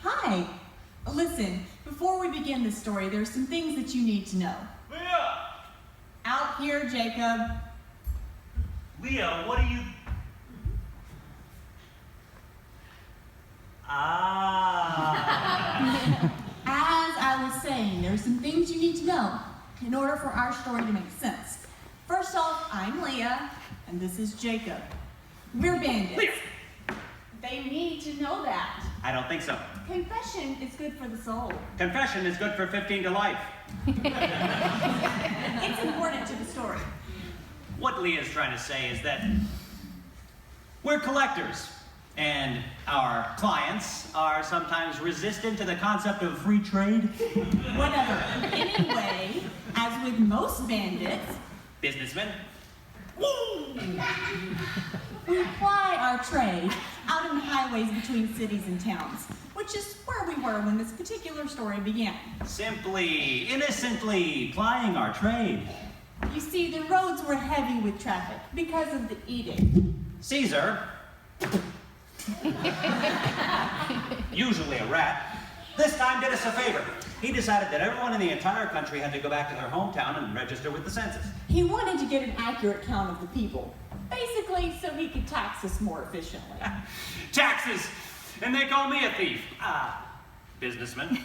Hi. Listen, before we begin this story, there's some things that you need to know. Leah! Out here, Jacob. Leah, what are you... As I was saying, there's some things you need to know in order for our story to make sense. First off, I'm Leah, and this is Jacob. We're bandits. Leah! They need to know that. I don't think so. Confession is good for the soul. Confession is good for 15 to life. It's important to the story. What Leah's trying to say is that we're collectors, and our clients are sometimes resistant to the concept of free trade. Whatever. Anyway, as with most bandits, Businessmen. we ply our trade out in the highways between cities and towns, which is where we were when this particular story began. Simply, innocently plying our trade. You see, the roads were heavy with traffic because of the edict. Caesar, usually a rat, this time did us a favor. He decided that everyone in the entire country had to go back to their hometown and register with the census. He wanted to get an accurate count of the people, basically so he could tax us more efficiently. Taxes! And they call me a thief. Businessman.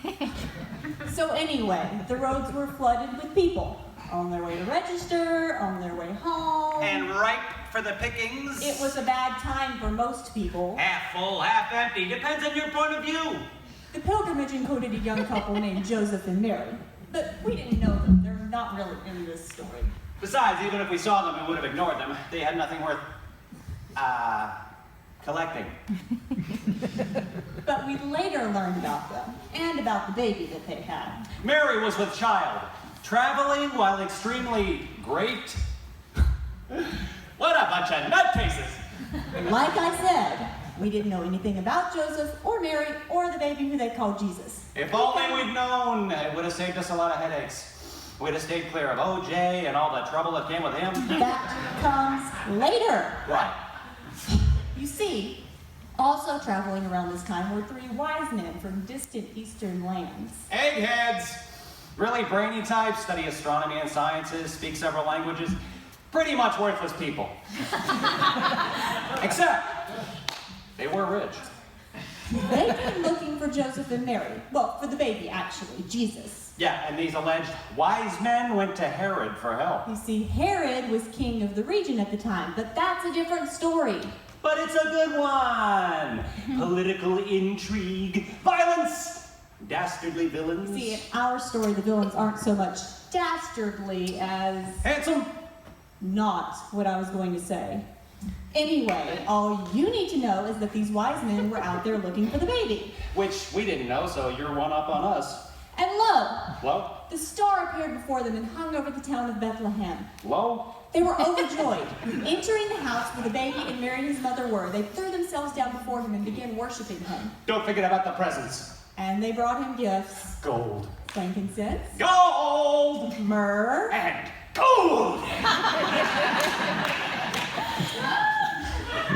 So anyway, the roads were flooded with people, on their way to register, on their way home. And ripe for the pickings. It was a bad time for most people. Half full, half empty. Depends on your point of view. The pilgrimage included a young couple named Joseph and Mary, but we didn't know them. They're not really in this story. Besides, even if we saw them, we would have ignored them. They had nothing worth, collecting. But we later learned about them, and about the baby that they had. Mary was with child, traveling while extremely great. What a bunch of nutcases! Like I said, we didn't know anything about Joseph or Mary or the baby who they called Jesus. If only we'd known, it would have saved us a lot of headaches. We'd have stayed clear of OJ and all the trouble that came with him. That comes later. Right. You see, also traveling around this time were 3 wise men from distant eastern lands. Eggheads! Really brainy types, study astronomy and sciences, speak several languages. Pretty much worthless people. Except, they were rich. They've been looking for Joseph and Mary. Well, for the baby, actually, Jesus. Yeah, and these alleged wise men went to Herod for help. You see, Herod was king of the region at the time, but that's a different story. But it's a good one! Political intrigue, violence, dastardly villains. See, in our story, the villains aren't so much dastardly as... Handsome! Not what I was going to say. Anyway, all you need to know is that these wise men were out there looking for the baby. Which we didn't know, so you're one up on us. And lo, Lo? the star appeared before them and hung over the town of Bethlehem. Lo? They were overjoyed. Entering the house where the baby and Mary and his mother were, they threw themselves down before him and began worshiping him. Don't forget about the presents. And they brought him gifts. Gold. Frankincense. Gold! Myrrh. And gold!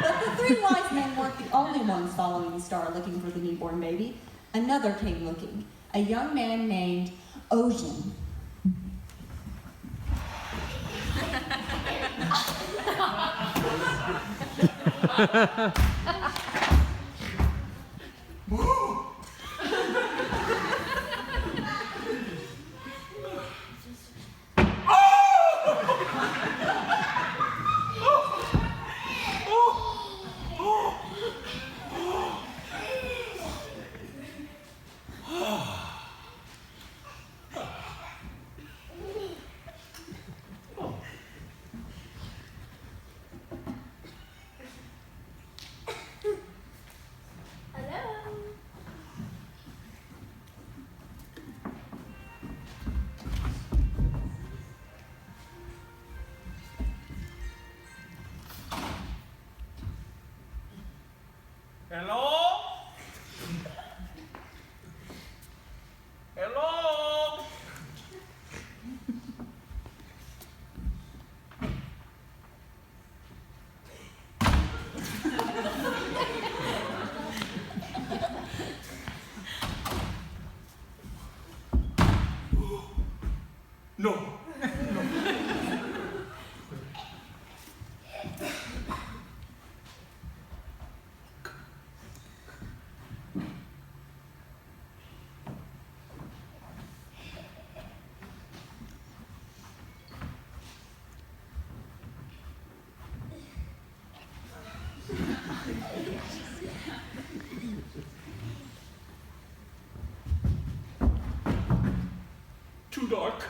But the 3 wise men weren't the only ones following the star looking for the newborn baby. Another came looking. A young man named Ogion. Too dark.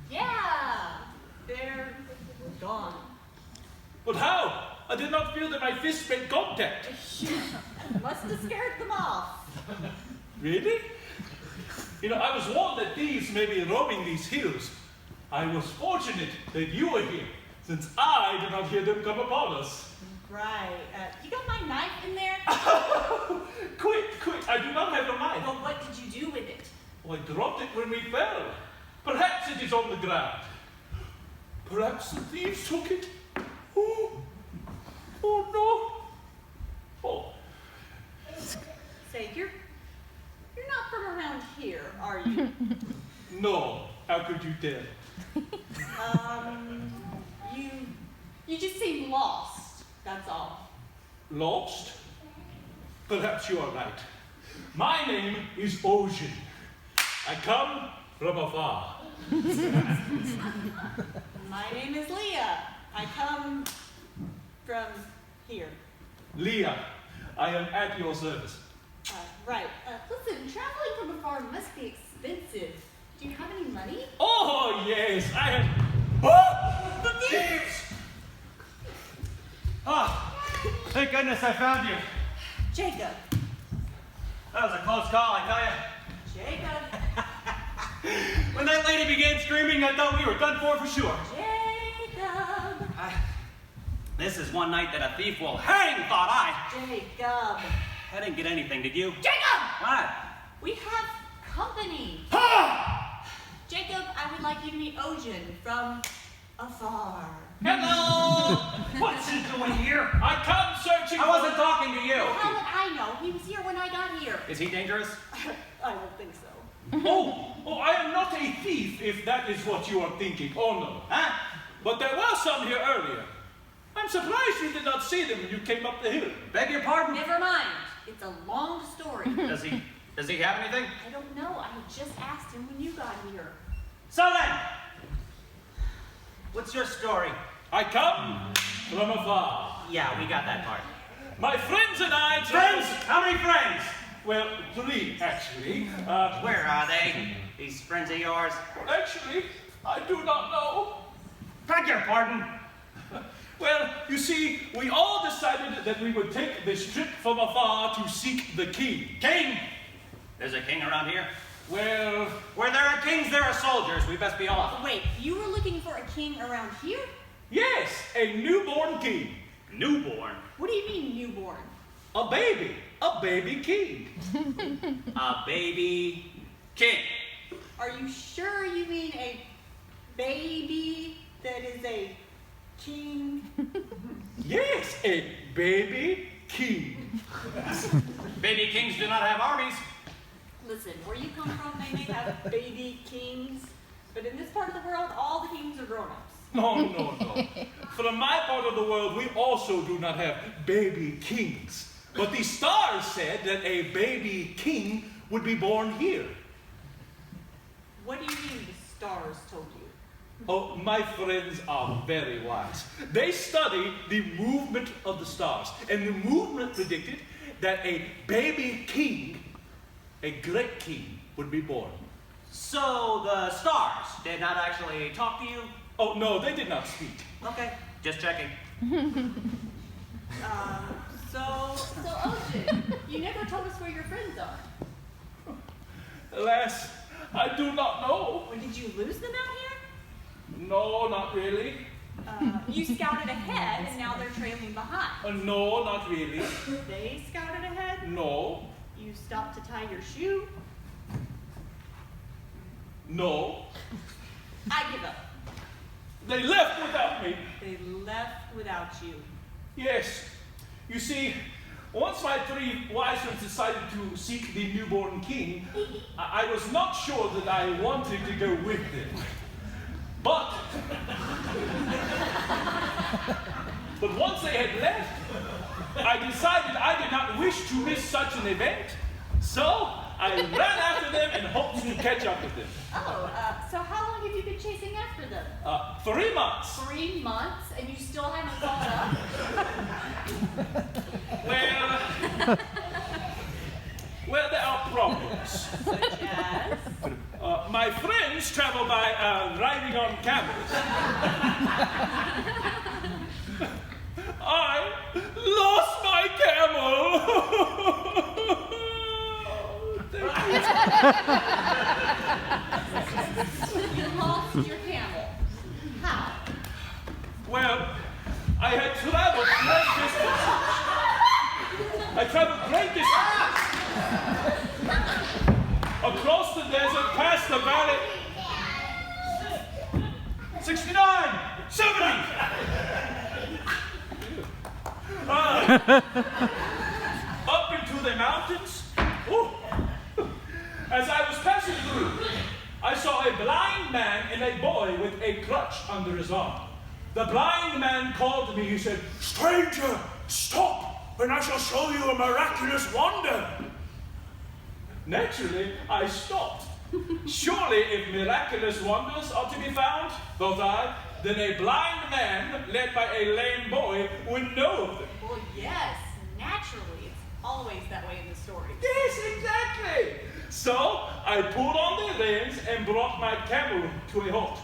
Yeah, they're gone. But how? I did not feel that my fist made contact. Must have scared them off. Really? You know, I was warned that thieves may be roaming these hills. I was fortunate that you were here, since I did not hear them come upon us. Right. You got my knife in there? Quick, I do not have a knife. Well, what did you do with it? Well, I dropped it when we fell. Perhaps it is on the ground. Perhaps the thieves took it. Oh no. Oh. Say, you're not from around here, are you? No. How could you tell? You just seem lost, that's all. Lost? Perhaps you are right. My name is Ogion. I come from afar. My name is Leah. I come from here. Leah, I am at your service. Right. Listen, traveling from afar must be expensive. Do you have any money? Oh, yes, I have. Oh, the thieves! Thank goodness I found you. Jacob. That was a close call, I tell you. Jacob. When that lady began screaming, I thought we were done for sure. Jacob. This is one night that a thief will hang, thought I. Jacob. I didn't get anything, did you? Jacob! What? We have company. Jacob, I would like you to meet Ogion from afar. Hello! What's he doing here? I come searching I wasn't talking to you. How would I know? He was here when I got here. Is he dangerous? I don't think so. Oh, I am not a thief, if that is what you are thinking. Oh, no. Huh? But there were some here earlier. I'm surprised you did not see them when you came up the hill. Beg your pardon? Never mind. It's a long story. Does he have anything? I don't know. I had just asked him when you got here. So then, what's your story? I come from afar. Yeah, we got that part. My friends and I... Friends? How many friends? Well, 3, actually. Where are they? These friends of yours? Actually, I do not know. Beg your pardon? Well, you see, we all decided that we would take this trip from afar to seek the king. King! There's a king around here? Well... Where there are kings, there are soldiers. We best be off. Wait, you were looking for a king around here? Yes, a newborn king. Newborn? What do you mean, newborn? A baby king. A baby king. Are you sure you mean a baby that is a king? Yes, a baby king. Baby kings do not have armies. Listen, where you come from, they may have baby kings, but in this part of the world, all the kings are grown-ups. No. From my part of the world, we also do not have baby kings. But the stars said that a baby king would be born here. What do you mean the stars told you? Oh, my friends are very wise. They study the movement of the stars, and the movement predicted that a baby king, a great king, would be born. So the stars did not actually talk to you? Oh, no, they did not speak. Okay, just checking. So Ogion, you never told us where your friends are. Alas, I do not know. Or did you lose them out here? No, not really. You scouted ahead, and now they're trailing behind. No, not really. They scouted ahead? No. You stopped to tie your shoe? No. I give up. They left without me. They left without you. Yes. You see, once my 3 wise ones decided to seek the newborn king, I was not sure that I wanted to go with them. But once they had left, I decided I did not wish to miss such an event. So I ran after them in hopes to catch up with them. Oh, so how long have you been chasing after them? 3 months. 3 months, and you still haven't caught up? Well, there are problems. Such as? My friends travel by riding on camels. I lost my camel. You lost your camel. How? Well, I had traveled great distances. I traveled great distances. Across the desert, past the valley. 69! 70! Up into the mountains. Ooh. As I was passing through, I saw a blind man and a boy with a crutch under his arm. The blind man called to me. He said, "Stranger, stop, and I shall show you a miraculous wonder." Naturally, I stopped. Surely, if miraculous wonders are to be found, thought I, then a blind man led by a lame boy would know of them. Well, yes, naturally. It's always that way in the story. Yes, exactly. So I pulled on the reins and brought my camel to a halt.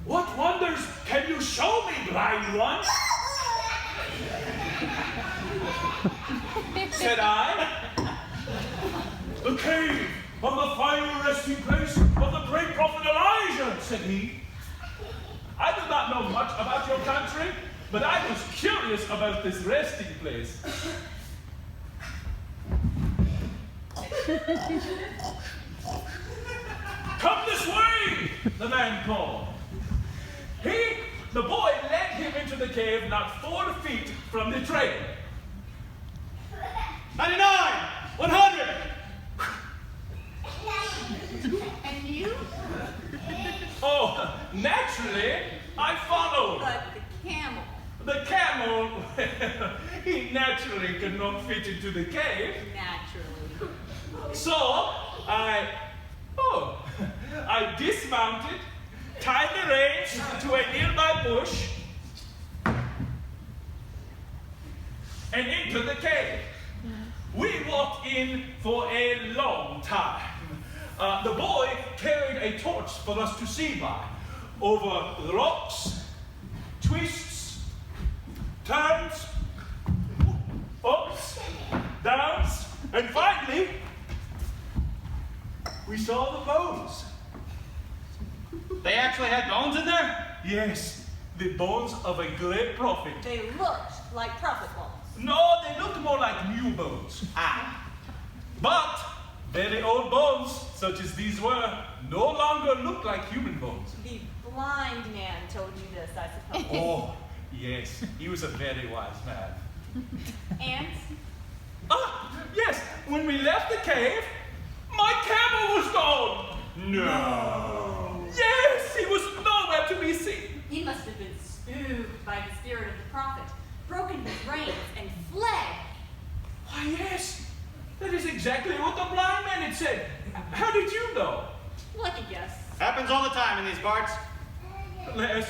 "What wonders can you show me, blind one?" said I. "The cave of the final resting place of the great prophet Elijah," said he. "I do not know much about your country, but I was curious about this resting place. Come this way, the man called. The boy led him into the cave not 4 feet from the trail. 99! 100! And you? Oh, naturally, I followed. But the camel. The camel, he naturally could not fit into the cave. Naturally. So, I dismounted, tied the reins to a nearby bush, and into the cave. We walked in for a long time. The boy carried a torch for us to see by, over the rocks, twists, turns, ups, downs, and finally, we saw the bones. They actually had bones in there? Yes, the bones of a great prophet. They looked like prophet bones. No, they looked more like new bones. But very old bones, such as these were, no longer look like human bones. The blind man told you this, I suppose. Oh, yes, he was a very wise man. And? Yes, when we left the cave, my camel was gone. No. Yes, he was nowhere to be seen. He must have been spooked by the spirit of the prophet, broken his reins, and fled. Why, yes, that is exactly what the blind man had said. How did you know? Lucky guess. Happens all the time in these parts. Alas,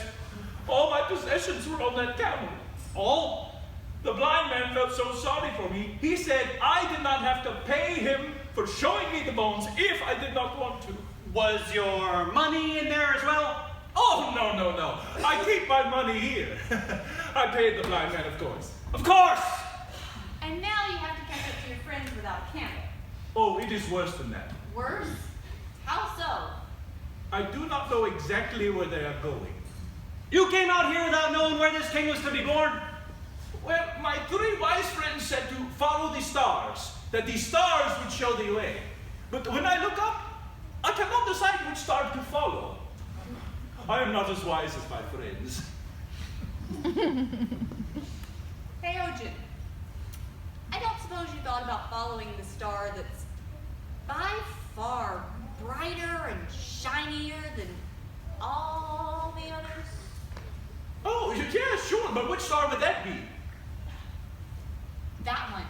all my possessions were on that camel. All? The blind man felt so sorry for me, he said I did not have to pay him for showing me the bones if I did not want to. Was your money in there as well? Oh, no. I keep my money here. I paid the blind man, of course. Of course! And now you have to catch up to your friends without a camel. Oh, it is worse than that. Worse? How so? I do not know exactly where they are going. You came out here without knowing where this king was to be born? Well, my 3 wise friends said to follow the stars, that the stars would show the way. But when I look up, I cannot decide which star to follow. I am not as wise as my friends. Hey, Ogion. I don't suppose you thought about following the star that's by far brighter and shinier than all the others? Oh, yeah, sure, but which star would that be? That one.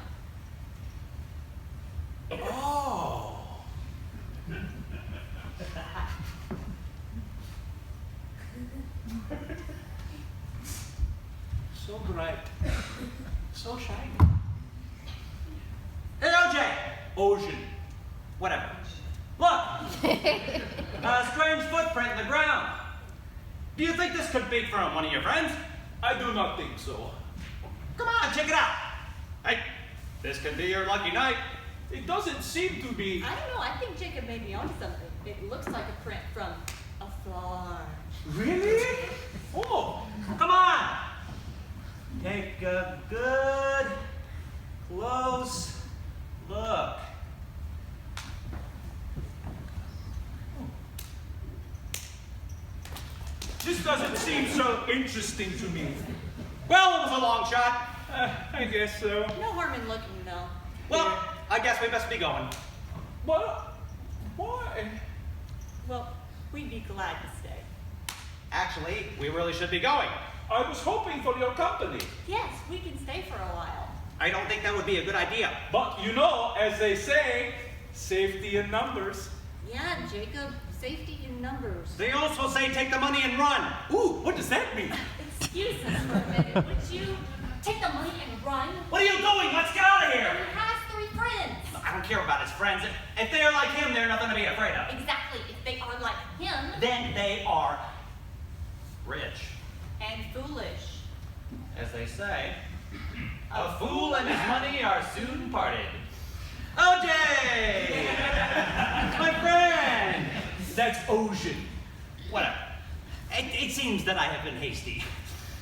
Oh. So bright. So shiny. Hey, OJ! Ogion. Whatever. Look! A strange footprint in the ground. Do you think this could be from one of your friends? I do not think so. Come on, check it out. Hey, this could be your lucky night. It doesn't seem to be. I don't know. I think Jacob may be onto something. It looks like a print from afar. Really? Oh. Come on! Take a good, close look. This doesn't seem so interesting to me. Well, it was a long shot. I guess so. No harm in looking, though. Well, I guess we best be going. What? Why? Well, we'd be glad to stay. Actually, we really should be going. I was hoping for your company. Yes, we can stay for a while. I don't think that would be a good idea. But you know, as they say, safety in numbers. Yeah, Jacob, safety in numbers. They also say take the money and run. Ooh, what does that mean? Excuse us for a minute. Would you take the money and run? What are you doing? Let's get out of here. He has 3 friends. I don't care about his friends. If they are like him, they're nothing to be afraid of. Exactly. If they are like him. Then they are rich. And foolish. As they say, a fool and his money are soon parted. OJ! My friend! That's Ogion. Whatever. It seems that I have been hasty.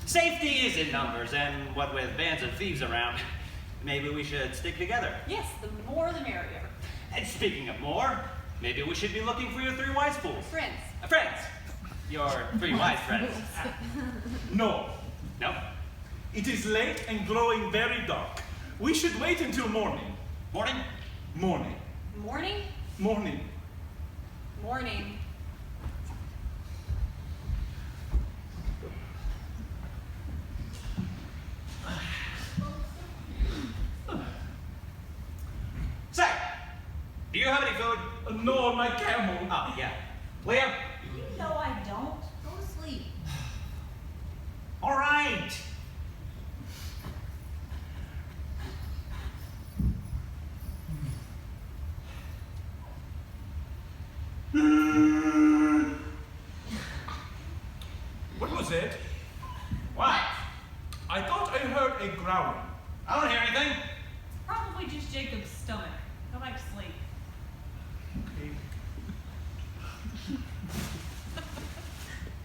Safety is in numbers, and what with bands of thieves around, maybe we should stick together. Yes, the more the merrier. And speaking of more, maybe we should be looking for your 3 wise fools. Friends. Friends. Your 3 wise friends. No. No? It is late and growing very dark. We should wait until morning. Morning? Morning. Morning? Morning. Morning. Say, do you have any food? No, my camel. Oh, yeah. Leah? You know I don't. Go to sleep. All right. What was it? What? I thought I heard a growling. I don't hear anything. Probably just Jacob's stomach. Go back to sleep.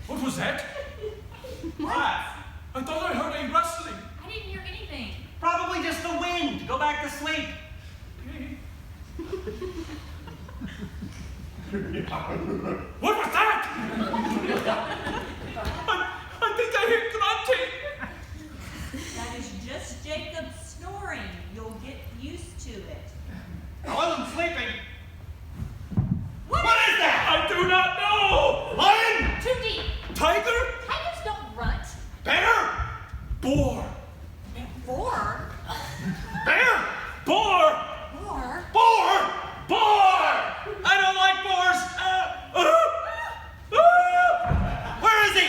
What was that? What? I thought I heard a rustling. I didn't hear anything. Probably just the wind. Go back to sleep. What was that? I think I hear grunting. That is just Jacob snoring. You'll get used to it. I wasn't sleeping. What is that? I do not know. Lion? Too deep. Tiger? Tigers don't grunt. Bear? Boar. Boar? Bear? Boar. Boar? Boar? Boar. I don't like boars. Where is he?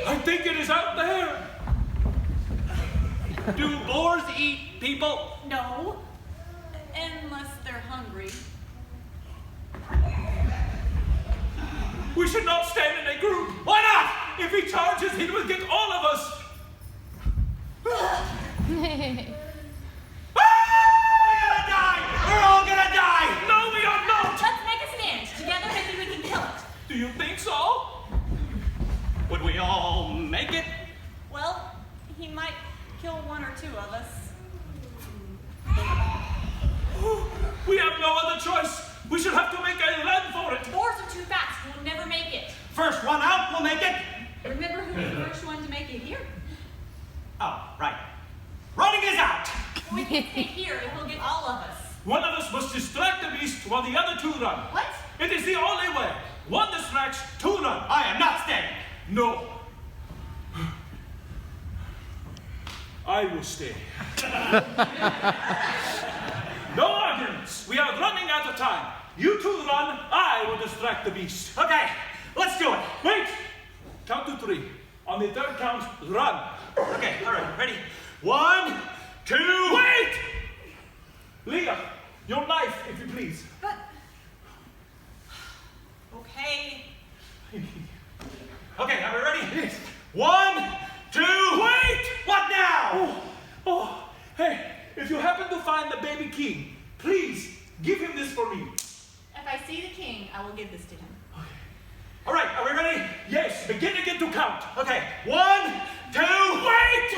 I think it is out there. Do boars eat people? No. Unless they're hungry. We should not stand in a group. Why not? If he charges, he will get all of us. We're gonna die! We're all gonna die! No, we are not. Let's make a stand. Together, maybe we can kill it. Do you think so? Would we all make it? Well, he might kill 1 or 2 of us. We have no other choice. We should have to make a run for it. Boars are too fast. We'll never make it. First one out, we'll make it. Remember who was the first one to make it here? Oh, right. Running is out. We can stay here and he'll get all of us. One of us must distract the beast while the other 2 run. What? It is the only way. 1 distracts, 2 run. I am not staying. No. I will stay. No arguments. We are running out of time. You 2 run. I will distract the beast. Okay, let's do it. Wait. Count to 3. On the 3rd count, run. Okay, all right, ready? 1, 2. Wait! Leah, your knife, if you please. But... Okay. Okay, are we ready? Yes. 1, 2. Wait! What now? Oh, hey, if you happen to find the baby king, please give him this for me. If I see the king, I will give this to him. All right, are we ready? Yes, begin again to count. Okay, 1, 2. Wait!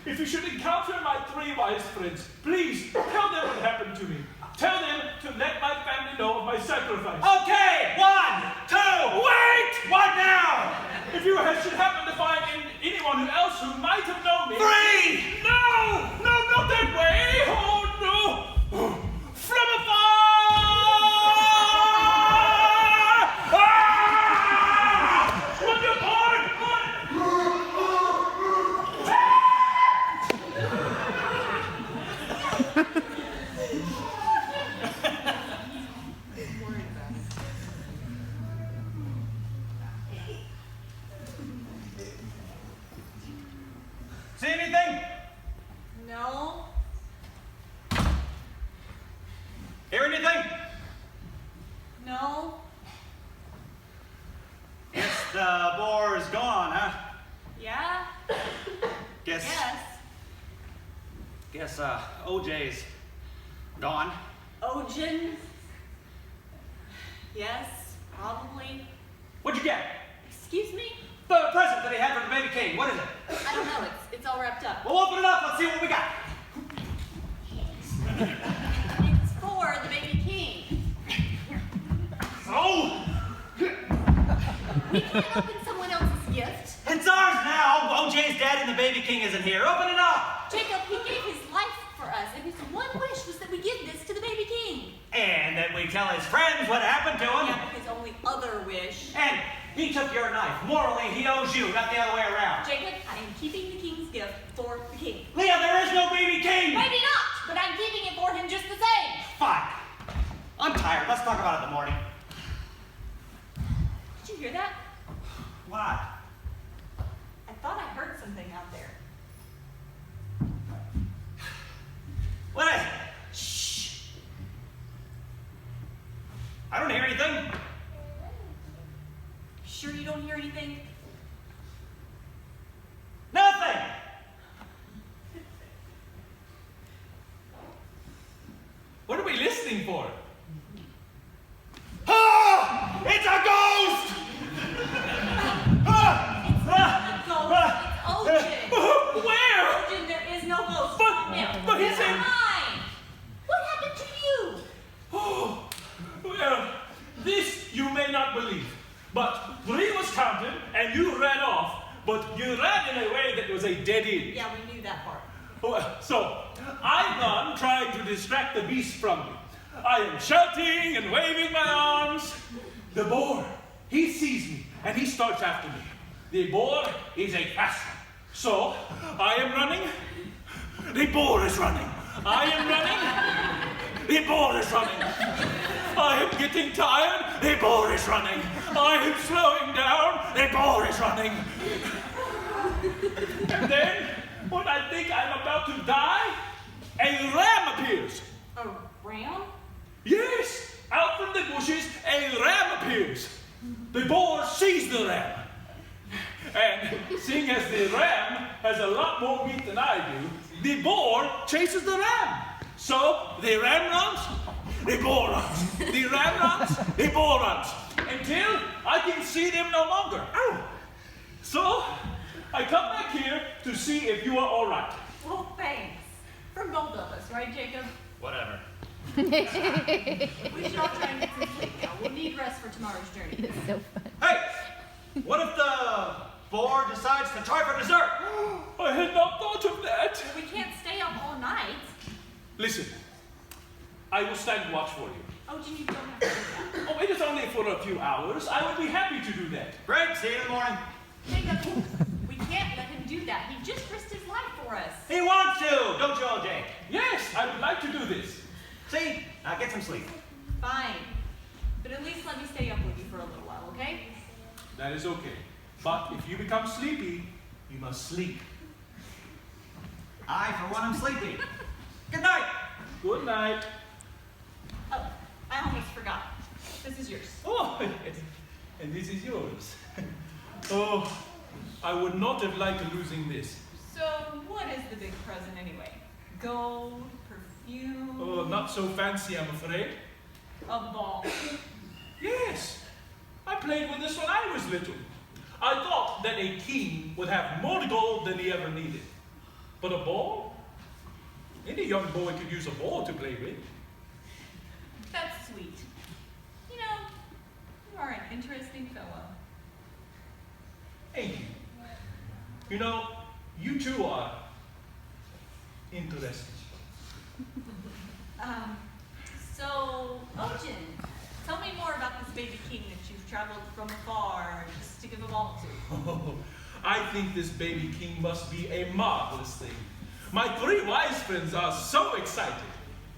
If you should encounter my 3 wise friends, please tell them what happened to me. Tell them to let my family know of my sacrifice. Okay, 1, 2. Wait! What now? If you should happen to find anyone else who might have known me. 3. No! No, not that way! Oh, no! From afar! Ah! Run your board! See anything? No. Hear anything? No. Guess the boar is gone, huh? Yeah? Guess Yes. OJ's gone. Ogion? Yes, probably. What'd you get? Excuse me? The present that he had for the baby king. What is it? I don't know. It's all wrapped up. Well, open it up. Let's see what we got. It's for the baby king. Oh! We can't open someone else's gift. It's ours now. OJ's dead and the baby king isn't here. Open it up. Jacob, he gave his life for us, and his one wish was that we give this to the baby king. And then we tell his friends what happened to him. Yeah, but his only other wish. And he took your knife. Morally, he owes you, not the other way around. Jacob, I am keeping the king's gift for the king. Leah, there is no baby king. Maybe not, but I'm keeping it for him just the same. Fine. I'm tired. Let's talk about it in the morning. Did you hear that? What? I thought I heard something out there. What is it? Shh. I don't hear anything. Sure you don't hear anything? Nothing. What are we listening for? Ah! It's a ghost! Where? Ogion, there is no ghost. But he's Never in. mind. What happened to you? Oh, well, this you may not believe, but 3 was counted and you ran off, but you ran in a way that was a dead end. Yeah, we knew that part. Well, so I run trying to distract the beast from me. I am shouting and waving my arms. The boar, he sees me and he starts after me. The boar is a fast one. So I am running. The boar is running. I am running. The boar is running. I am getting tired. The boar is running. I am slowing down. The boar is running. And then, when I think I'm about to die, a ram appears. A ram? Yes, out from the bushes, a ram appears. The boar sees the ram. And seeing as the ram has a lot more meat than I do, the boar chases the ram. So the ram runs, the boar runs. The ram runs, the boar runs. Until I can see them no longer. Ow! So I come back here to see if you are all right. Well, thanks. From both of us, right, Jacob? Whatever. We should all try and get some sleep now. We'll need rest for tomorrow's journey. It's so fun. Hey! What if the boar decides to try for dessert? I had not thought of that. We can't stay up all night. Listen, I will stand watch for you. Oh, you don't have to do that. Oh, it is only for a few hours. I would be happy to do that. Great, see you in the morning. Jacob, we can't let him do that. He just risked his life for us. He wants to, don't you, OJ? Yes, I would like to do this. See? Now get some sleep. Fine. But at least let me stay up with you for a little while, okay? That is okay. But if you become sleepy, you must sleep. I, for one, am sleepy. Good night. Good night. Oh, I almost forgot. This is yours. Oh, and this is yours. Oh, I would not have liked losing this. So, what is the big present anyway? Gold, perfume, Oh, not so fancy, I'm afraid. a ball. Yes, I played with this when I was little. I thought that a king would have more gold than he ever needed. But a ball? Any young boy could use a ball to play with. That's sweet. You know, you are an interesting fellow. Thank you. You know, you two are interesting. So, Ogion, tell me more about this baby king that you've traveled from afar just to give a ball to. Oh, I think this baby king must be a marvelous thing. My 3 wise friends are so excited.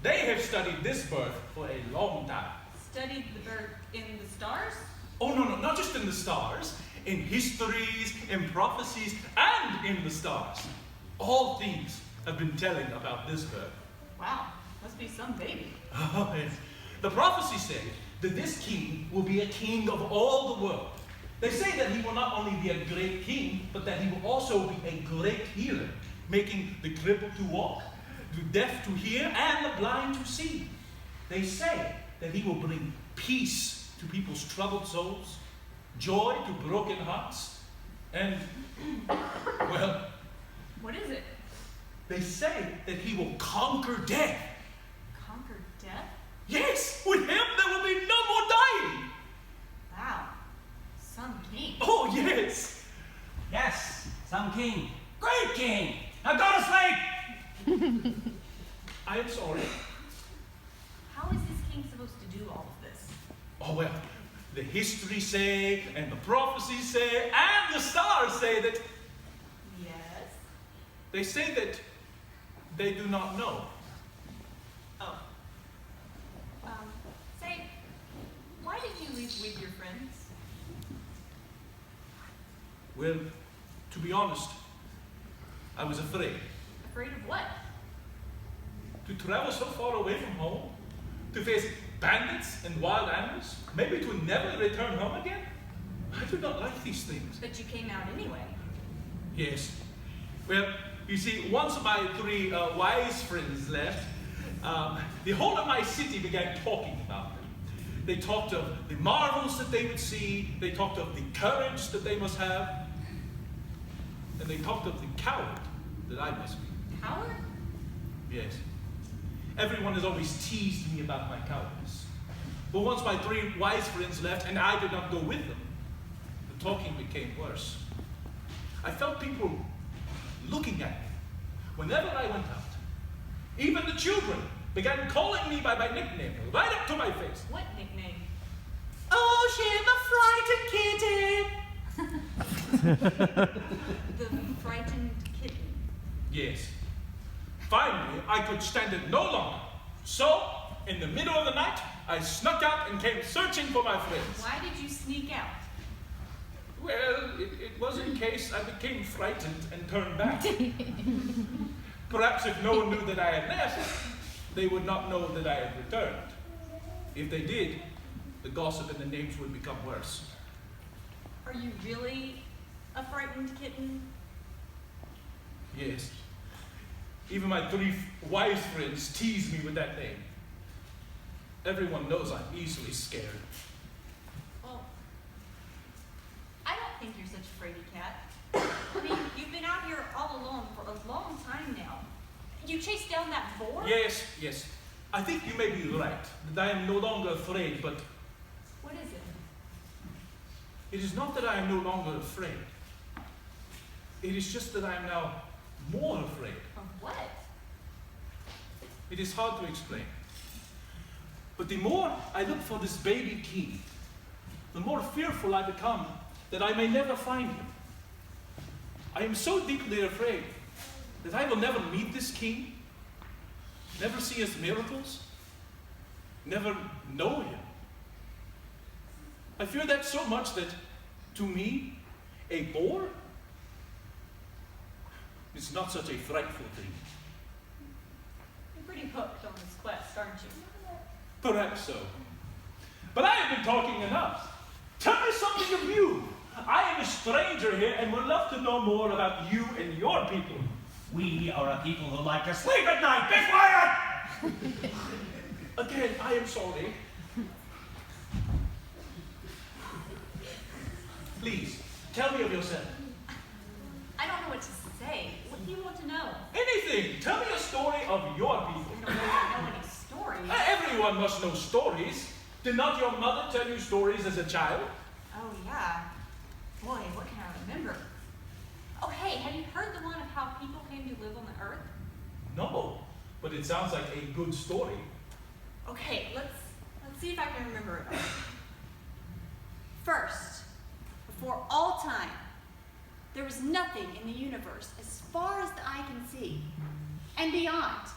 They have studied this birth for a long time. Studied the birth in the stars? Oh, no, not just in the stars. In histories, in prophecies, and in the stars. All thieves have been telling about this birth. Wow, must be some baby. Oh, yes. The prophecies say that this king will be a king of all the world. They say that he will not only be a great king, but that he will also be a great healer, making the crippled to walk, the deaf to hear, and the blind to see. They say that he will bring peace to people's troubled souls, joy to broken hearts, and, well, What is it? they say that he will conquer death. Conquer death? Yes, with him there will be no more dying. Wow. Some king. Oh, yes. Yes, some king. Great king. Now go to sleep. I am sorry. How is this king supposed to do all of this? Oh, well, the history say, and the prophecies say, and the stars say that Yes. they say that they do not know. Oh. Say, why did you leave with your friends? Well, to be honest, I was afraid Afraid of what? to travel so far away from home, to face bandits and wild animals, maybe to never return home again. I do not like these things. But you came out anyway. Yes. Well, you see, once my three wise friends left, the whole of my city began talking about them. They talked of the marvels that they would see. They talked of the courage that they must have. And they talked of the coward that I must be. Coward? Yes. Everyone has always teased me about my cowardice. But once my three wise friends left and I did not go with them, the talking became worse. I felt people looking at me whenever I went out. Even the children began calling me by my nickname, right up to my face. What nickname? Ogion, the frightened kitten. The frightened kitten. Yes. Finally, I could stand it no longer. So, in the middle of the night, I snuck out and came searching for my friends. Why did you sneak out? Well, it was in case I became frightened and turned back. Perhaps if no one knew that I had left, they would not know that I had returned. If they did, the gossip and the names would become worse. Are you really a frightened kitten? Yes. Even my three wise friends tease me with that name. Everyone knows I'm easily scared. Well, I don't think you're such a fraidy cat. I mean, you've been out here all alone for a long time now. You chased down that boar? Yes, yes. I think you may be right, that I am no longer afraid, but What is it? it is not that I am no longer afraid. It is just that I am now more afraid. Of what? It is hard to explain. But the more I look for this baby king, the more fearful I become that I may never find him. I am so deeply afraid that I will never meet this king, never see his miracles, never know him. I fear that so much that, to me, a boar is not such a frightful thing. You're pretty hooked on this quest, aren't you? Perhaps so. But I have been talking enough. Tell me something of you. I am a stranger here and would love to know more about you and your people. We are a people who like to sleep at night. Be quiet! Again, I am sorry. Please, tell me of yourself. I don't know what to say. What do you want to know? Anything. Tell me a story of your people. I don't really know any stories. Everyone must know stories. Did not your mother tell you stories as a child? Oh, yeah. Boy, what can I remember? Oh, hey, have you heard the one of how people came to live on the earth? No, but it sounds like a good story. Okay, let's see if I can remember it all. First, before all time, there was nothing in the universe as far as the eye can see and beyond.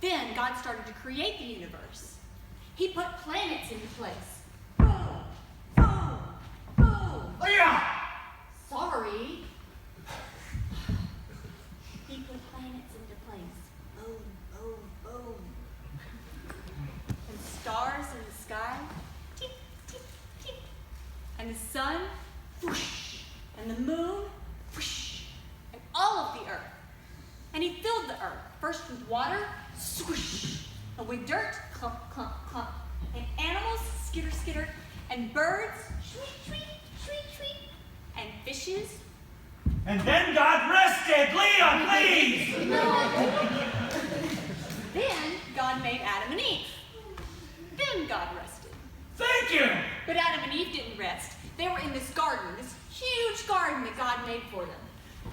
Then God started to create the universe. He put planets into place. Boom, boom, boom. Leah! Sorry. He put planets into place. Boom, boom, boom. And stars in the sky. Tick, tick, tick. And the sun. Whoosh. And the moon. Whoosh. And all of the earth. And he filled the earth, first with water, swoosh. And with dirt, clump, clump, clump. And animals, skitter, skitter, and birds, tweet, tweet, tweet, tweet, and fishes. And then God rested. Leah, please! Then God made Adam and Eve. Then God rested. Thank you! But Adam and Eve didn't rest. They were in this garden, this huge garden that God made for them.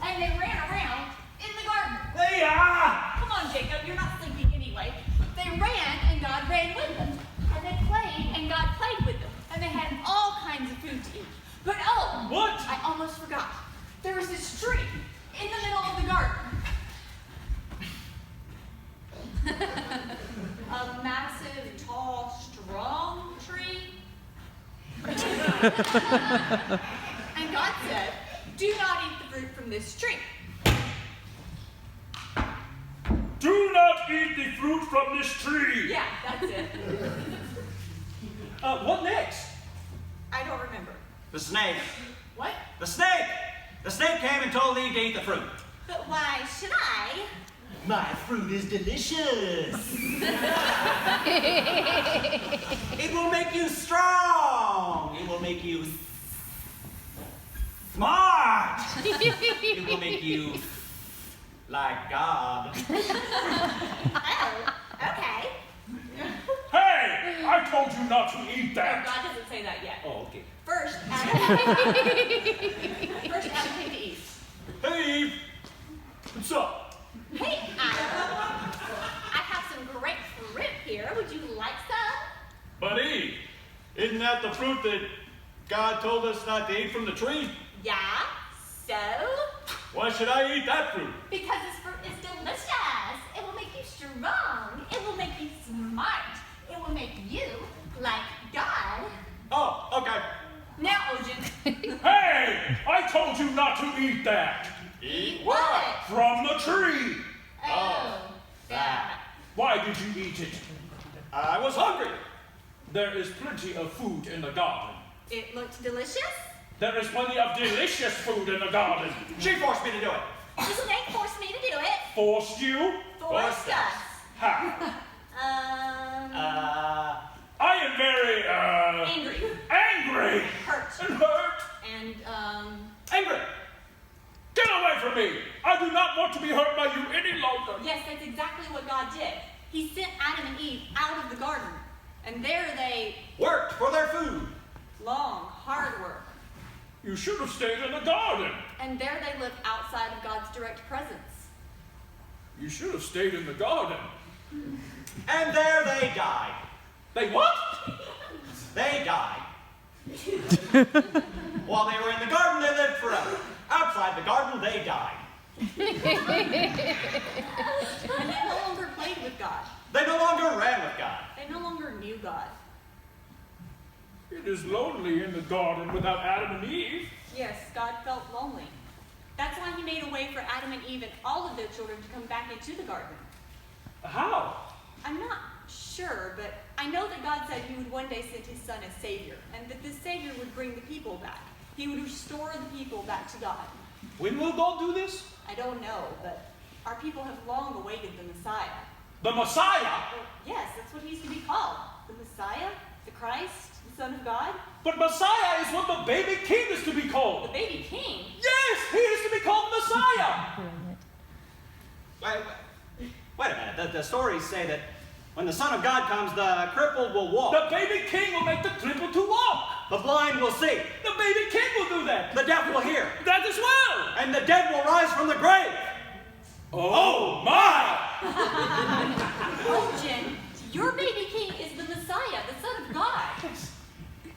And they ran around in the garden. Leah! Come on, Jacob, you're not sleeping anyway. They ran and God ran with them. And they played and God played with them. And they had all kinds of food to eat. But oh! What? I almost forgot. There was this tree in the middle of the garden. A massive, tall, strong tree. And God said, do not eat the fruit from this tree. Do not eat the fruit from this tree. Yeah, that's it. What next? I don't remember. The snake. What? The snake! The snake came and told Eve to eat the fruit. But why should I? My fruit is delicious. It will make you strong. It will make you smart. It will make you like God. Oh, okay. Hey! I told you not to eat No, that. God doesn't say that yet. Oh, okay. First, Adam came to Eve. Hey, Eve. What's up? Hey, Adam. I have some great fruit here. Would you like some? But Eve, isn't that the fruit that God told us not to eat from the tree? Yeah, so? Why should I eat that fruit? Because this fruit is delicious. It will make you strong. It will make you smart. It will make you like God. Oh, okay. Now, Ogion. Hey! I told you not to eat that. Eat what? From the tree. Oh, that. Why did you eat it? I was hungry. There is plenty of food in the garden. It looked delicious. There is plenty of delicious food in the garden. She forced me to do it. The snake forced me to do it. Forced you? Forced us. How? I am very, Angry. angry. Hurt. And hurt. And, Angry. Get away from me. I do not want to be hurt by you any longer. yes, that's exactly what God did. He sent Adam and Eve out of the garden. And there they, Worked for their food. long, hard work. You should have stayed in the garden. And there they lived outside of God's direct presence. You should have stayed in the garden. And there they died. They what? They died. While they were in the garden, they lived forever. Outside the garden, they died. And they no longer played with God. They no longer ran with God. They no longer knew God. It is lonely in the garden without Adam and Eve. Yes, God felt lonely. That's why he made a way for Adam and Eve and all of their children to come back into the garden. How? I'm not sure, but I know that God said he would one day send his son as Savior, and that this Savior would bring the people back. He would restore the people back to God. When will God do this? I don't know, but our people have long awaited the Messiah. The Messiah? Well, yes, that's what he's to be called. The Messiah, the Christ, the Son of God. But Messiah is what the baby king is to be The called. baby king. Yes, he is to be called Messiah. Wait a minute. The stories say that when the Son of God comes, the crippled will walk. The baby king will make the crippled to walk. The blind will see. The baby king will do that. The deaf will hear. That as well. And the dead will rise from the grave. Oh my! Ogion, your baby king is the Messiah, the Son of God.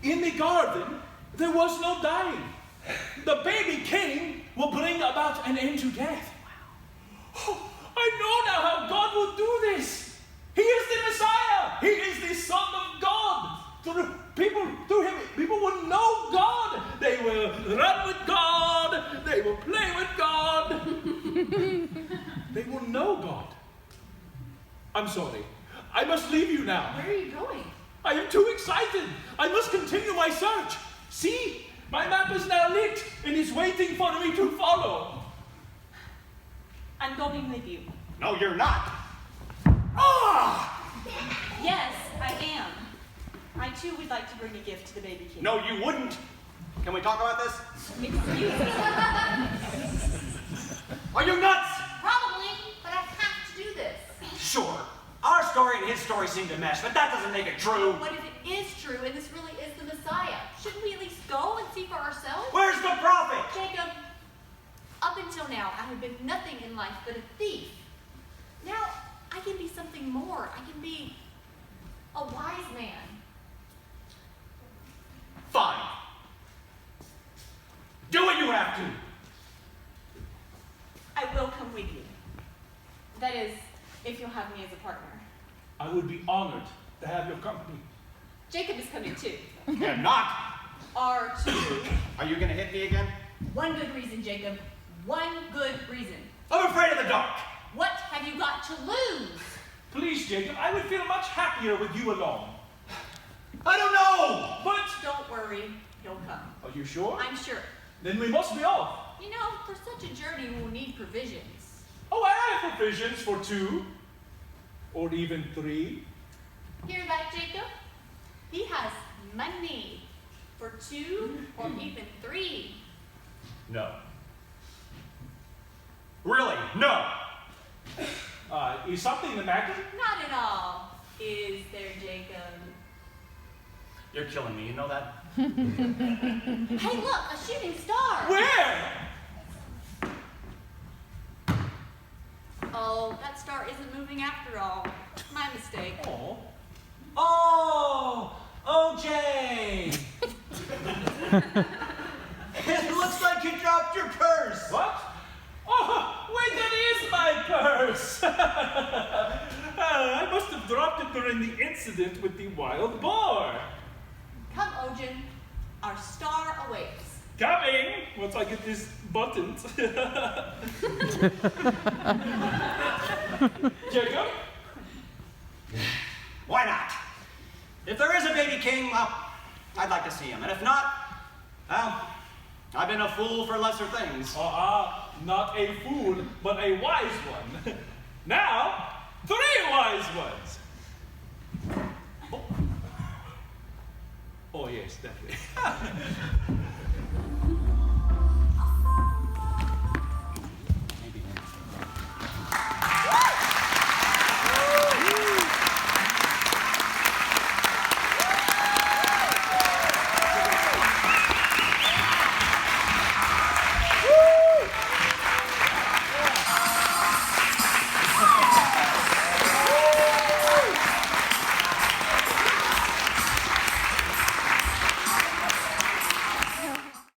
In the garden, there was no dying. The baby king will bring about an end to death. Oh, I know now how God will do this. He is the Messiah. He is the Son of God. Through him, people will know God. They will run with God. They will play with God. They will know God. I'm sorry. I must leave you now. Where are you going? I am too excited. I must continue my search. See, my map is now lit and is waiting for me to follow. I'm going with you. No, you're not. Ah! Yes, I am. I too would like to bring a gift to the baby king. No, you wouldn't. Can we talk about this? Excuse me. Are you nuts? Probably, but I have to do this. Sure. Our story and his story seem to mesh, but that doesn't make it true. What if it is true and this really is the Messiah? Shouldn't we at least go and see for ourselves? Where's the prophet? Jacob, up until now, I have been nothing in life but a thief. Now, I can be something more. I can be a wise man. Fine. Do what you have to. I will come with you. That is, if you'll have me as a partner. I would be honored to have your company. Jacob is coming too. You're not. R2. Are you gonna hit me again? One good reason, Jacob. One good reason. I'm afraid of the dark. What have you got to lose? Please, Jacob, I would feel much happier with you along. I don't know. But, Don't worry, he'll come. are you sure? I'm sure. Then we must be off. You know, for such a journey, we'll need provisions. Oh, I have provisions for 2, or even 3. Hear that, Jacob? He has money for 2 or even 3. No. Really, no. Is something the matter? Not at all. Is there, Jacob? You're killing me, you know that? Hey, look, a shooting star. Where? Oh, that star isn't moving after all. My mistake. Oh. Oh, OJ. It looks like you dropped your purse. What? Oh, wait, that is my purse! I must have dropped it during the incident with the wild boar. Come, Ogion. Our star awaits. Coming! Once I get this buttoned. Jacob? Why not? If there is a baby king, well, I'd like to see him. And if not, well, I've been a fool for lesser things. Not a fool, but a wise one. Now, 3 wise ones. Oh, yes, definitely.